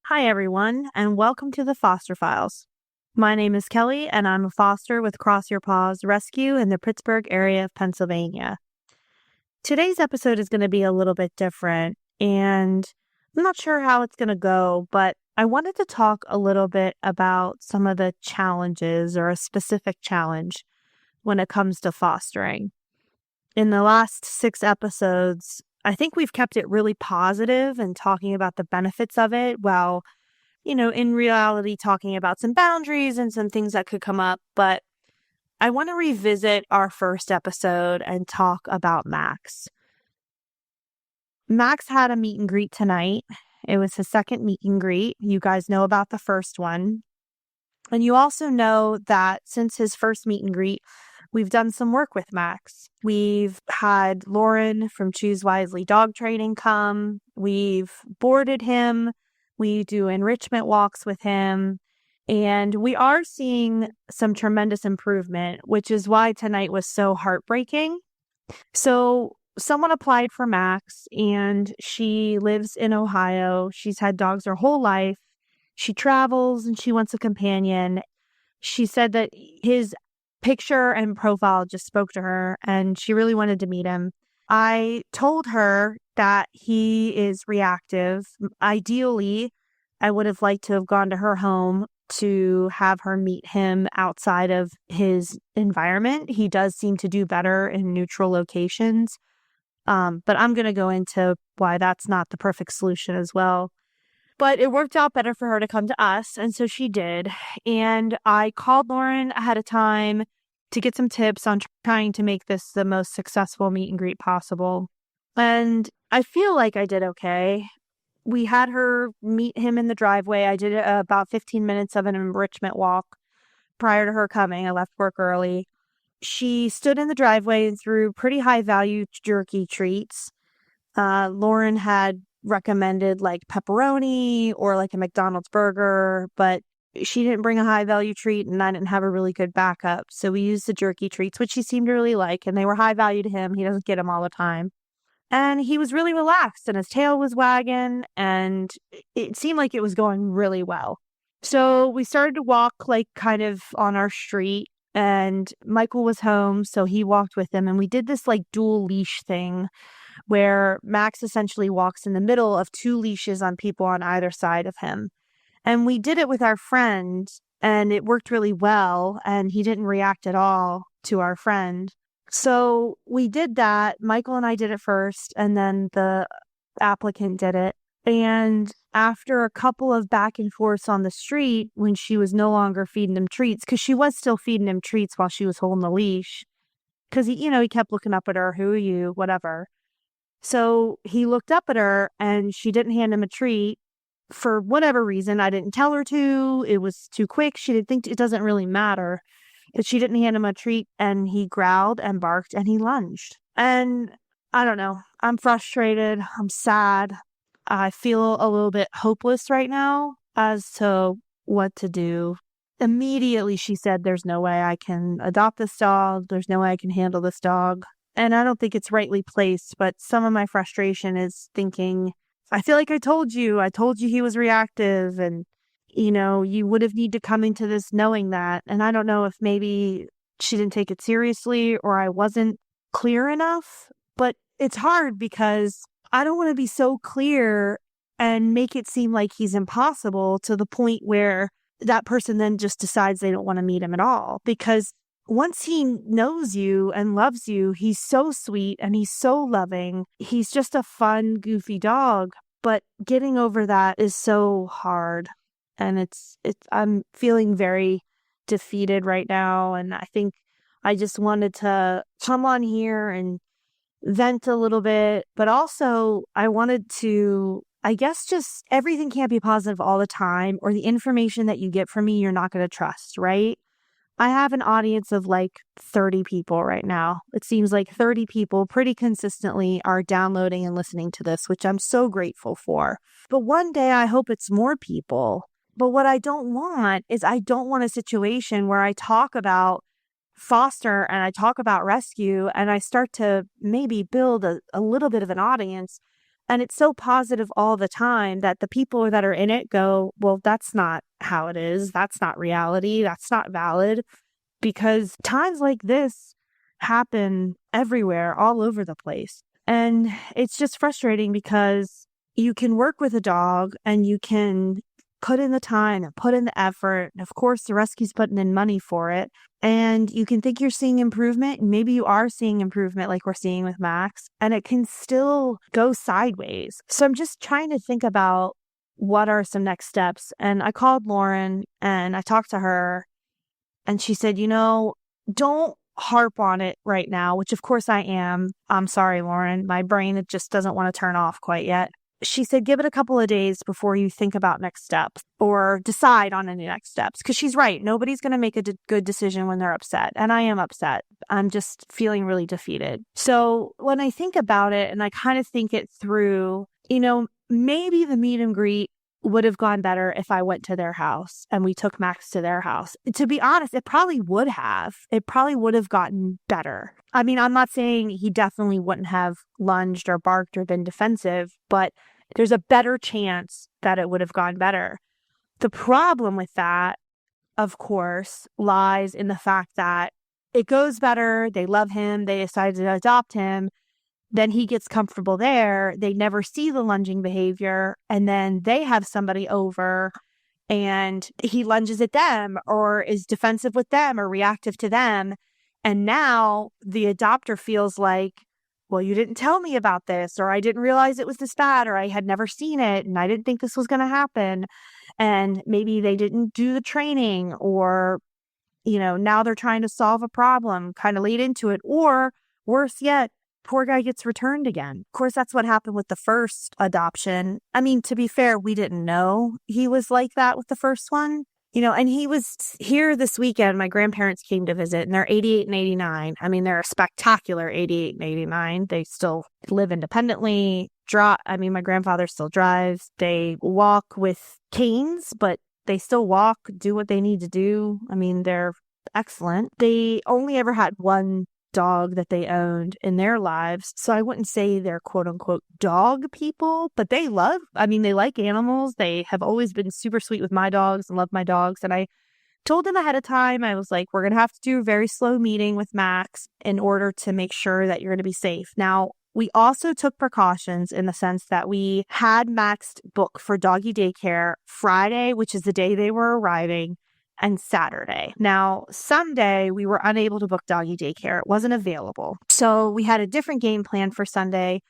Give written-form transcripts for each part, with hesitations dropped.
Hi, everyone, and welcome to the Foster Files. My name is Kelly, and I'm a foster with Cross Your Paws Rescue in the Pittsburgh area of Pennsylvania. Today's episode is going to be a little bit different, and I'm not sure how it's going to go, but I wanted to talk a little bit about some of the challenges or a specific challenge when it comes to fostering. In the last 6 episodes, I think we've kept it really positive and talking about the benefits of it while, in reality, talking about some boundaries and some things that could come up. But I want to revisit our first episode and talk about Max. Max had a meet and greet tonight. It was his second meet and greet. You guys know about the first one. And you also know that since his first meet and greet, we've done some work with Max. We've had Lauren from Choose Wisely Dog Training come. We've boarded him. We do enrichment walks with him. And we are seeing some tremendous improvement, which is why tonight was so heartbreaking. So someone applied for Max, and she lives in Ohio. She's had dogs her whole life. She travels and she wants a companion. She said that his picture and profile just spoke to her and she really wanted to meet him. I told her that he is reactive. Ideally, I would have liked to have gone to her home to have her meet him outside of his environment. He does seem to do better in neutral locations. But I'm going to go into why that's not the perfect solution as well. But it worked out better for her to come to us, and so she did. And I called Lauren ahead of time to get some tips on trying to make this the most successful meet and greet possible. And I feel like I did okay. We had her meet him in the driveway. I did about 15 minutes of an enrichment walk prior to her coming. I left work early. She stood in the driveway and threw pretty high-value jerky treats. Lauren had recommended like pepperoni or like a McDonald's burger, but she didn't bring a high value treat and I didn't have a really good backup. So we used the jerky treats, which he seemed to really like, and they were high value to him. He doesn't get them all the time. And he was really relaxed and his tail was wagging and it seemed like it was going really well. So we started to walk like kind of on our street and Michael was home. So he walked with him and we did this like dual leash thing where Max essentially walks in the middle of 2 leashes on people on either side of him. And we did it with our friend, and it worked really well, and he didn't react at all to our friend. So we did that. Michael and I did it first, and then the applicant did it. And after a couple of back and forths on the street, when she was no longer feeding him treats, because she was still feeding him treats while she was holding the leash, because he kept looking up at her, who are you, whatever. So he looked up at her and she didn't hand him a treat for whatever reason. I didn't tell her to. It was too quick. She didn't think it doesn't really matter. But she didn't hand him a treat and he growled and barked and he lunged. And I don't know. I'm frustrated. I'm sad. I feel a little bit hopeless right now as to what to do. Immediately she said, there's no way I can adopt this dog. There's no way I can handle this dog. And I don't think it's rightly placed, but some of my frustration is thinking, I feel like I told you he was reactive and, you would have need to come into this knowing that. And I don't know if maybe she didn't take it seriously or I wasn't clear enough, but it's hard because I don't want to be so clear and make it seem like he's impossible to the point where that person then just decides they don't want to meet him at all. Because once he knows you and loves you, he's so sweet and he's so loving. He's just a fun, goofy dog. But getting over that is so hard. And I'm feeling very defeated right now. And I think I just wanted to come on here and vent a little bit. But also I wanted to, I guess, just everything can't be positive all the time, or the information that you get from me, you're not going to trust, right? I have an audience of like 30 people right now. It seems like 30 people pretty consistently are downloading and listening to this, which I'm so grateful for. But one day I hope it's more people. But what I don't want is I don't want a situation where I talk about foster and I talk about rescue and I start to maybe build a little bit of an audience And it's so positive all the time that the people that are in it go, well, that's not how it is. That's not reality. That's not valid. Because times like this happen everywhere, all over the place. And it's just frustrating because you can work with a dog and you can put in the time and put in the effort. And of course, the rescue's putting in money for it. And you can think you're seeing improvement. And maybe you are seeing improvement like we're seeing with Max. And it can still go sideways. So I'm just trying to think about what are some next steps. And I called Lauren and I talked to her. And she said, don't harp on it right now, which of course I am. I'm sorry, Lauren. My brain, it just doesn't want to turn off quite yet. She said, give it a couple of days before you think about next steps or decide on any next steps. Because she's right. Nobody's going to make a good decision when they're upset. And I am upset. I'm just feeling really defeated. So when I think about it and I kind of think it through, maybe the meet and greet would have gone better if I went to their house and we took Max to their house. To be honest, it probably would have. It probably would have gotten better. I mean, I'm not saying he definitely wouldn't have lunged or barked or been defensive, but there's a better chance that it would have gone better. The problem with that, of course, lies in the fact that it goes better. They love him. They decide to adopt him. Then he gets comfortable there. They never see the lunging behavior. And then they have somebody over and he lunges at them or is defensive with them or reactive to them. And now the adopter feels like, well, you didn't tell me about this, or I didn't realize it was this bad, or I had never seen it and I didn't think this was going to happen. And maybe they didn't do the training, or, now they're trying to solve a problem, kind of lead into it. Or worse yet, poor guy gets returned again. Of course, that's what happened with the first adoption. I mean, to be fair, we didn't know he was like that with the first one. And he was here this weekend. My grandparents came to visit and they're 88 and 89. I mean, they're a spectacular 88 and 89. They still live independently. My grandfather still drives. They walk with canes, but they still walk, do what they need to do. I mean, they're excellent. They only ever had one dog that they owned in their lives. So I wouldn't say they're quote unquote dog people, but they like animals. They have always been super sweet with my dogs and love my dogs. And I told them ahead of time, I was like, we're going to have to do a very slow meeting with Max in order to make sure that you're going to be safe. Now, we also took precautions in the sense that we had Max book for doggy daycare Friday, which is the day they were arriving, and Saturday. Now, Sunday, we were unable to book doggy daycare. It wasn't available. So we had a different game plan for Sunday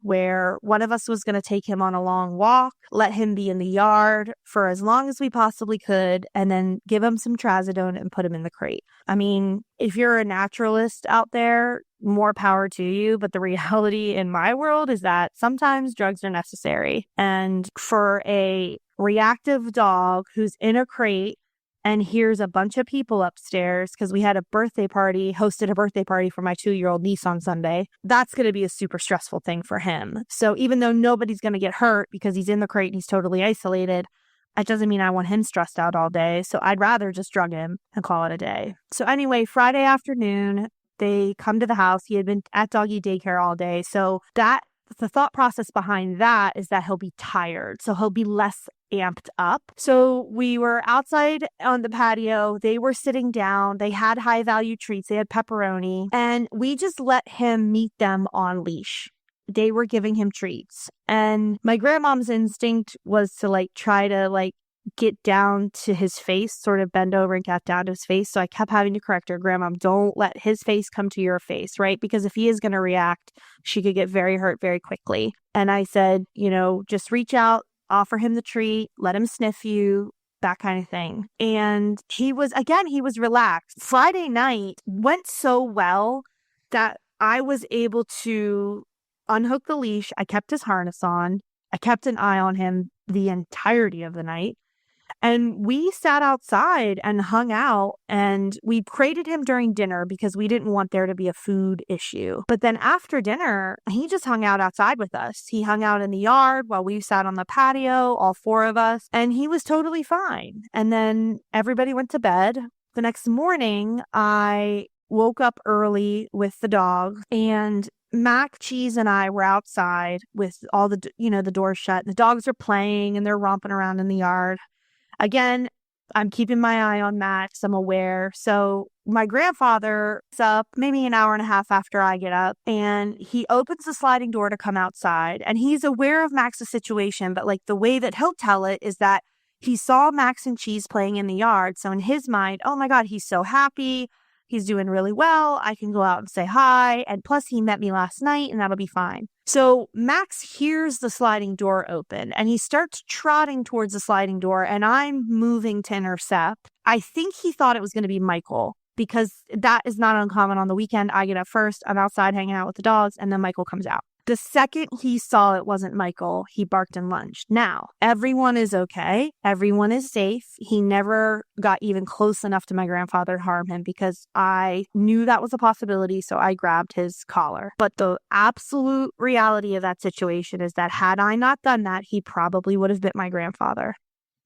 where one of us was going to take him on a long walk, let him be in the yard for as long as we possibly could, and then give him some trazodone and put him in the crate. I mean, if you're a naturalist out there, more power to you. But the reality in my world is that sometimes drugs are necessary. And for a reactive dog who's in a crate and here's a bunch of people upstairs, because we had hosted a birthday party for my 2-year-old niece on Sunday. That's going to be a super stressful thing for him. So even though nobody's going to get hurt because he's in the crate and he's totally isolated, it doesn't mean I want him stressed out all day. So I'd rather just drug him and call it a day. So anyway, Friday afternoon, they come to the house. He had been at doggy daycare all day. So the thought process behind that is that he'll be tired. So he'll be less amped up. So we were outside on the patio. They were sitting down. They had high value treats. They had pepperoni, and we just let him meet them on leash. They were giving him treats. And my grandmom's instinct was to try to get down to his face, sort of bend over and get down to his face. So I kept having to correct her, Grandma, don't let his face come to your face, right? Because if he is going to react, she could get very hurt very quickly. And I said, just reach out, offer him the treat, let him sniff you, that kind of thing. And he was relaxed. Friday night went so well that I was able to unhook the leash. I kept his harness on. I kept an eye on him the entirety of the night. And we sat outside and hung out, and we crated him during dinner because we didn't want there to be a food issue. But then after dinner, he just hung out outside with us. He hung out in the yard while we sat on the patio, all 4 of us, and he was totally fine. And then everybody went to bed. The next morning, I woke up early with the dog, and Mac, Cheese, and I were outside with all the doors shut. The dogs are playing and they're romping around in the yard. Again, I'm keeping my eye on Max. I'm aware. So my grandfather is up maybe an hour and a half after I get up, and he opens the sliding door to come outside, and he's aware of Max's situation. But like the way that he'll tell it is that he saw Max and Cheese playing in the yard. So in his mind, oh my God, he's so happy. He's doing really well. I can go out and say hi. And plus, he met me last night and that'll be fine. So Max hears the sliding door open and he starts trotting towards the sliding door, and I'm moving to intercept. I think he thought it was going to be Michael, because that is not uncommon on the weekend. I get up first, I'm outside hanging out with the dogs, and then Michael comes out. The second he saw it wasn't Michael, he barked and lunged. Now, everyone is okay. Everyone is safe. He never got even close enough to my grandfather to harm him, because I knew that was a possibility, so I grabbed his collar. But the absolute reality of that situation is that had I not done that, he probably would have bit my grandfather,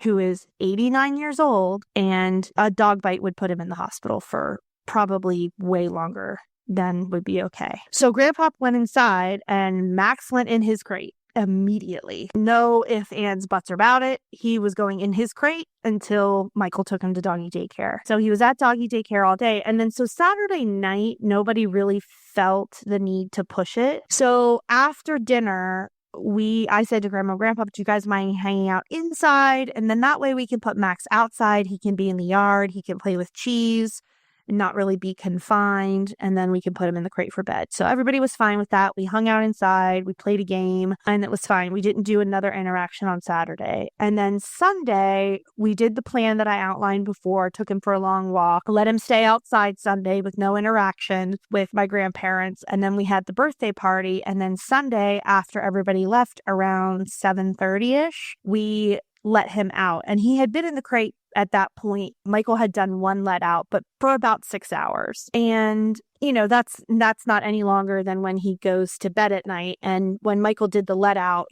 who is 89 years old, and a dog bite would put him in the hospital for probably way longer than would be okay. So Grandpa went inside and Max went in his crate immediately. No ifs, ands, buts about it. He was going in his crate until Michael took him to doggy daycare. So he was at doggy daycare all day. And then so Saturday night, nobody really felt the need to push it. So after dinner, I said to Grandma and Grandpa, do you guys mind hanging out inside? And then that way we can put Max outside. He can be in the yard. He can play with Cheese and not really be confined. And then we can put him in the crate for bed. So everybody was fine with that. We hung out inside. We played a game and it was fine. We didn't do another interaction on Saturday. And then Sunday, we did the plan that I outlined before, took him for a long walk, let him stay outside Sunday with no interaction with my grandparents. And then we had the birthday party. And then Sunday, after everybody left around 7:30-ish, we let him out. And he had been in the crate at that point. Michael had done one let out, but for about 6 hours. And, that's not any longer than when he goes to bed at night. And when Michael did the let out,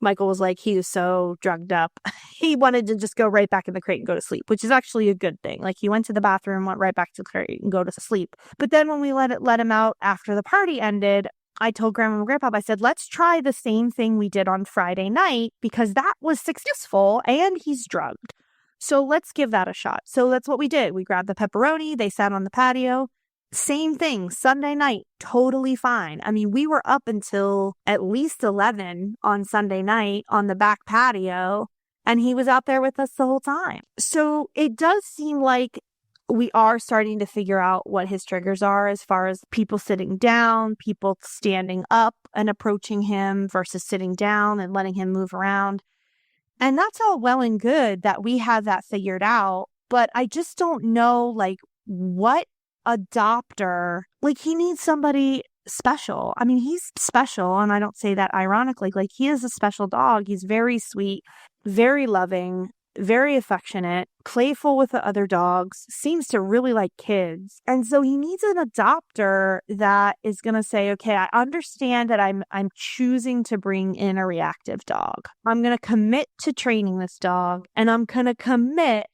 Michael was like, he was so drugged up. He wanted to just go right back in the crate and go to sleep, which is actually a good thing. Like, he went to the bathroom, went right back to the crate and go to sleep. But then when we let him out after the party ended, I told Grandma and Grandpa, I said, let's try the same thing we did on Friday night, because that was successful and he's drugged. So let's give that a shot. So that's what we did. We grabbed the pepperoni. They sat on the patio. Same thing. Sunday night, totally fine. I mean, we were up until at least 11 on Sunday night on the back patio, and he was out there with us the whole time. So it does seem like we are starting to figure out what his triggers are, as far as people sitting down, people standing up and approaching him versus sitting down and letting him move around. And that's all well and good that we have that figured out. But I just don't know, like, what adopter, like, he needs somebody special. I mean, he's special. And I don't say that ironically. Like, he is a special dog. He's very sweet, very loving, very affectionate, playful with the other dogs, seems to really like kids. And so he needs an adopter that is going to say, okay, I understand that I'm choosing to bring in a reactive dog. I'm going to commit to training this dog, and I'm going to commit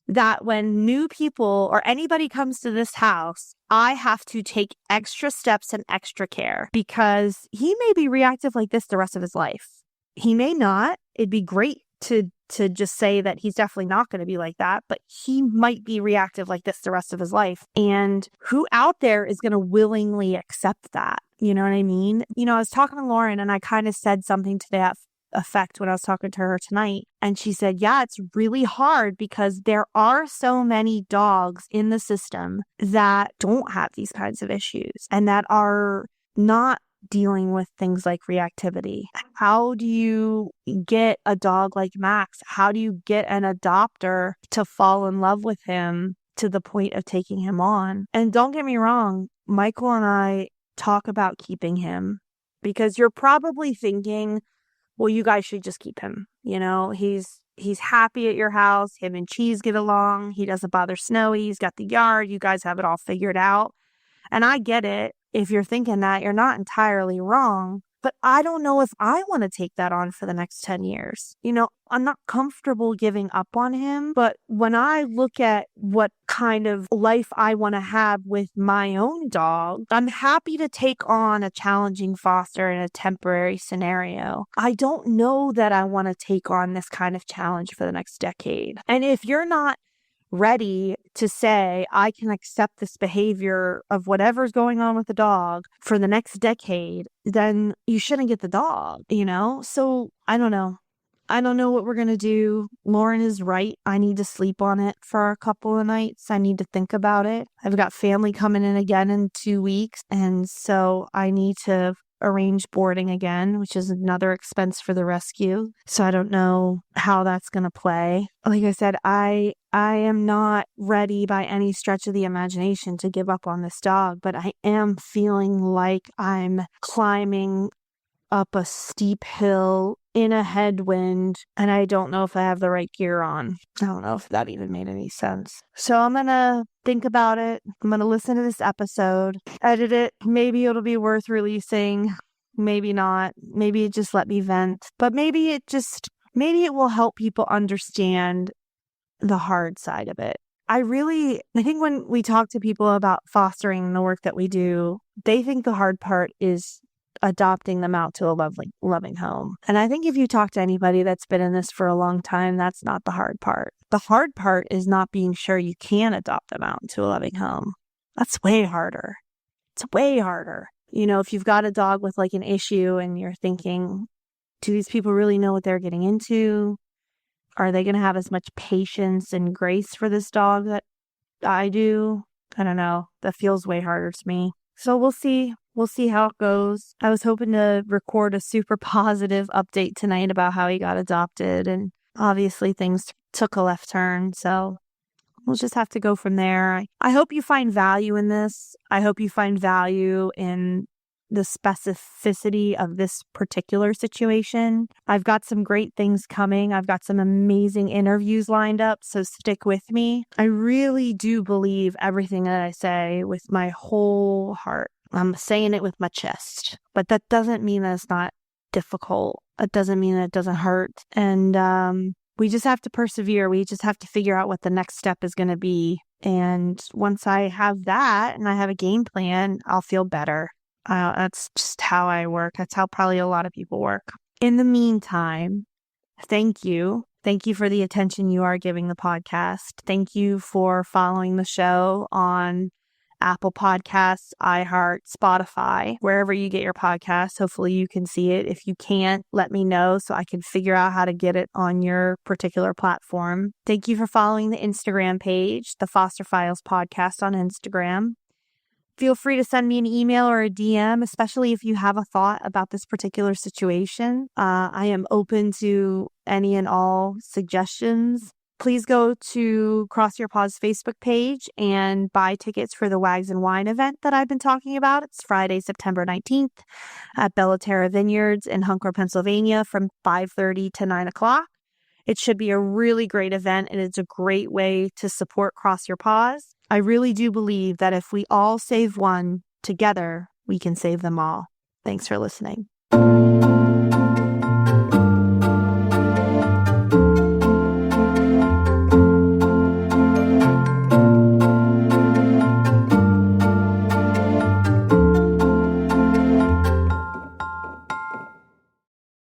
that when new people or anybody comes to this house, I have to take extra steps and extra care, because he may be reactive like this the rest of his life. He may not. It'd be great to just say that he's definitely not going to be like that, but he might be reactive like this the rest of his life. And who out there is going to willingly accept that? You know what I mean? I was talking to Lauren, and I kind of said something to that effect when I was talking to her tonight. And she said, yeah, it's really hard because there are so many dogs in the system that don't have these kinds of issues and that are not dealing with things like reactivity. How do you get a dog like Max? How do you get an adopter to fall in love with him to the point of taking him on? And don't get me wrong, Michael and I talk about keeping him, because you're probably thinking, well, you guys should just keep him. He's happy at your house. Him and Cheese get along. He doesn't bother Snowy. He's got the yard. You guys have it all figured out. And I get it. If you're thinking that, you're not entirely wrong. But I don't know if I want to take that on for the next 10 years. I'm not comfortable giving up on him. But when I look at what kind of life I want to have with my own dog, I'm happy to take on a challenging foster in a temporary scenario. I don't know that I want to take on this kind of challenge for the next decade. And if you're not ready to say, I can accept this behavior of whatever's going on with the dog for the next decade, then you shouldn't get the dog, So I don't know. I don't know what we're going to do. Lauren is right. I need to sleep on it for a couple of nights. I need to think about it. I've got family coming in again in 2 weeks. And so I need to arrange boarding again, which is another expense for the rescue. So I don't know how that's going to play. Like I said, I am not ready by any stretch of the imagination to give up on this dog, but I am feeling like I'm climbing up a steep hill in a headwind, and I don't know if I have the right gear on. I don't know if that even made any sense. So I'm going to think about it. I'm going to listen to this episode, edit it. Maybe it'll be worth releasing. Maybe not. Maybe it just let me vent. But maybe it will help people understand the hard side of it. I think when we talk to people about fostering the work that we do, they think the hard part is adopting them out to a loving home. And I think if you talk to anybody that's been in this for a long time, that's not the hard part. The hard part is not being sure you can adopt them out to a loving home. That's way harder. It's way harder. If you've got a dog with like an issue and you're thinking, do these people really know what they're getting into? Are they going to have as much patience and grace for this dog that I do? I don't know. That feels way harder to me. So we'll see. We'll see how it goes. I was hoping to record a super positive update tonight about how he got adopted, and obviously things took a left turn. So we'll just have to go from there. I hope you find value in this. I hope you find value in the specificity of this particular situation. I've got some great things coming. I've got some amazing interviews lined up, so stick with me. I really do believe everything that I say with my whole heart. I'm saying it with my chest, but that doesn't mean that it's not difficult. It doesn't mean that it doesn't hurt. And we just have to persevere. We just have to figure out what the next step is going to be. And once I have that and I have a game plan, I'll feel better. That's just how I work. That's how probably a lot of people work. In the meantime, thank you. Thank you for the attention you are giving the podcast. Thank you for following the show on Apple Podcasts, iHeart, Spotify, wherever you get your podcasts. Hopefully you can see it. If you can't, let me know so I can figure out how to get it on your particular platform. Thank you for following the Instagram page, the Foster Files Podcast on Instagram. Feel free to send me an email or a DM, especially if you have a thought about this particular situation. I am open to any and all suggestions. Please go to Cross Your Paws Facebook page and buy tickets for the Wags and Wine event that I've been talking about. It's Friday, September 19th at Bellaterra Vineyards in Hunker, Pennsylvania from 5:30 to 9 o'clock. It should be a really great event, and it's a great way to support Cross Your Paws. I really do believe that if we all save one together, we can save them all. Thanks for listening.